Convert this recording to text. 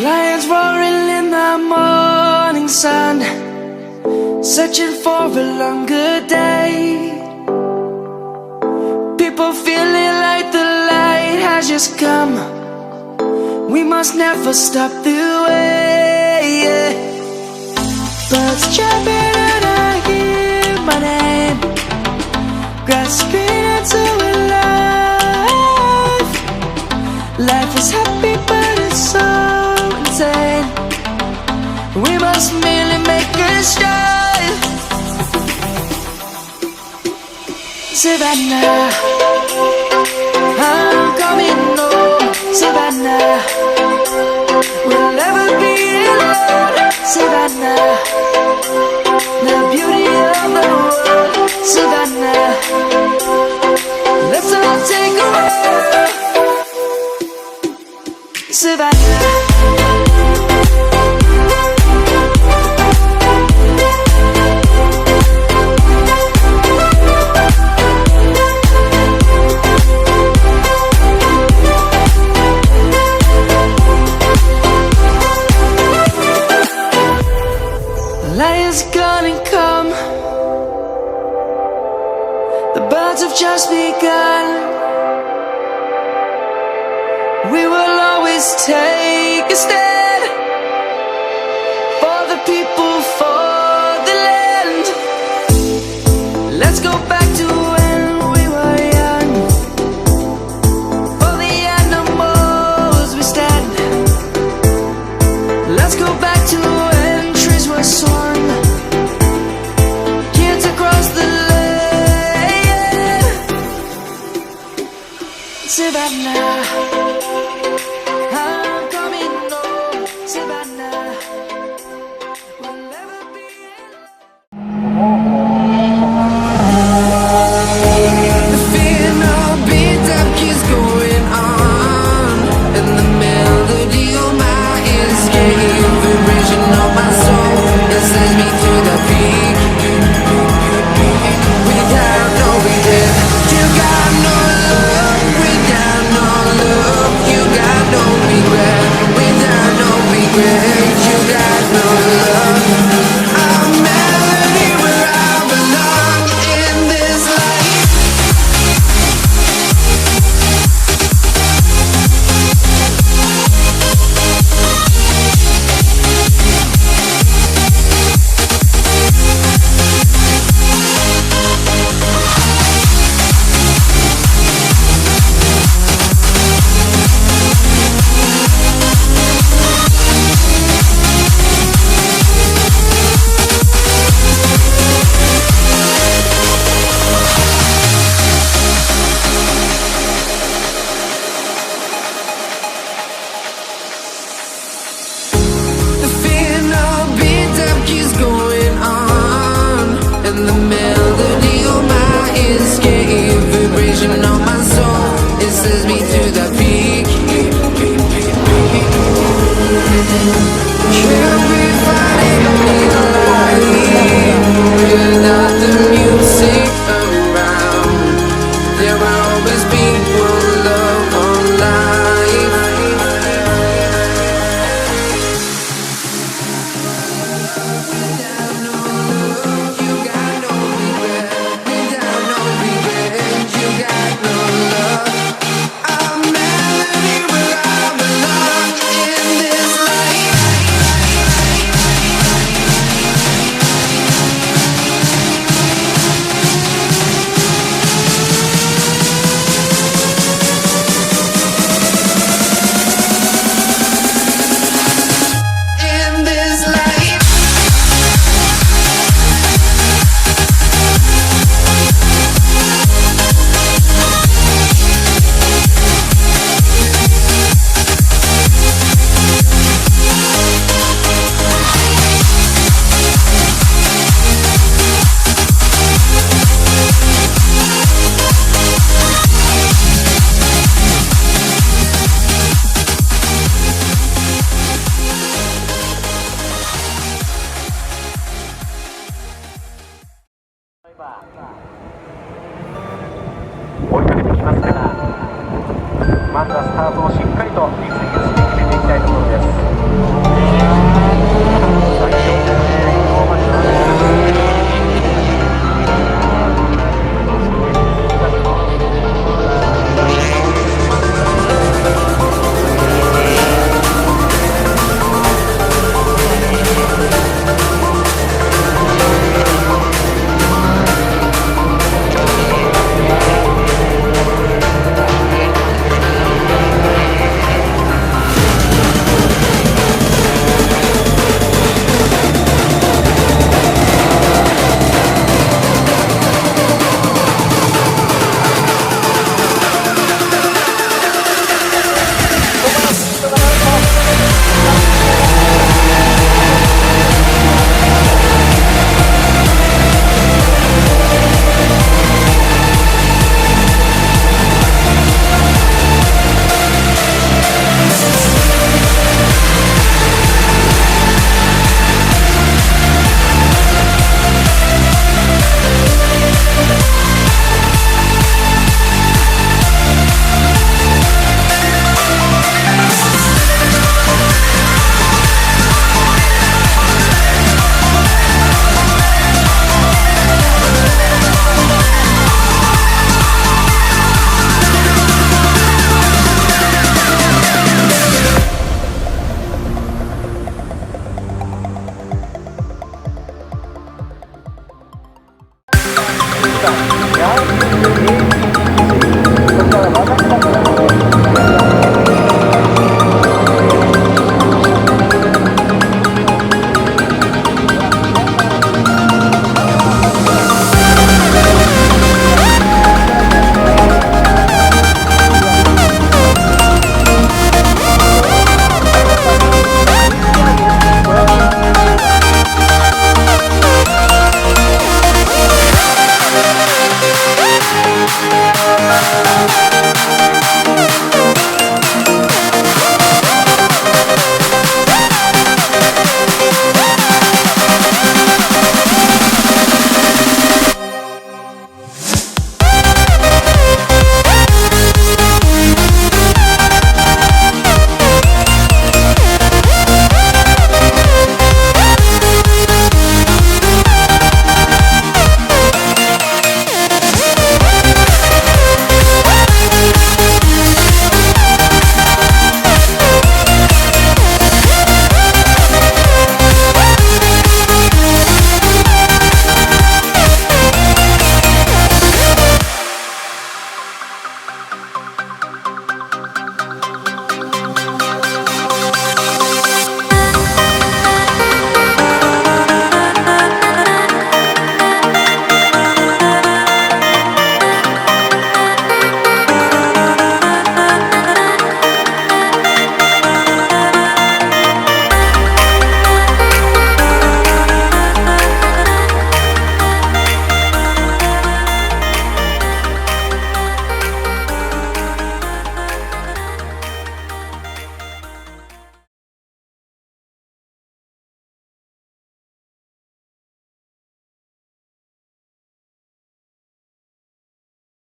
Lions roaring in the morning sun, searching for a longer day. People feeling like the light has just come. We must never stop the way. Birds chirping and I hear my name, grasping into life. Life is happy but it's so insane. We must merely make a start. Savannah, I'm coming home. Savannah, we'll never be alone. Savannah, the beauty of the world. Savannah, let's all take a walk. Savannah. Lion's gonna come. The birds have just begun. We will always take a stand for the people, for the land. Let's go back to when we were young. For the animals we stand. Let's go back to when trees were swung. Kids across the land. Savannah, I'm coming home. Savannah, we'll never be alone. Can we find a light without the music around? There will always be one love, one life. Without no love, you got no regret. Without no regret, you got no love. A melody where I belong in this life. In this life.追いかけてきますから、まずはスタートをしっかりと実現して決めていきたいところです。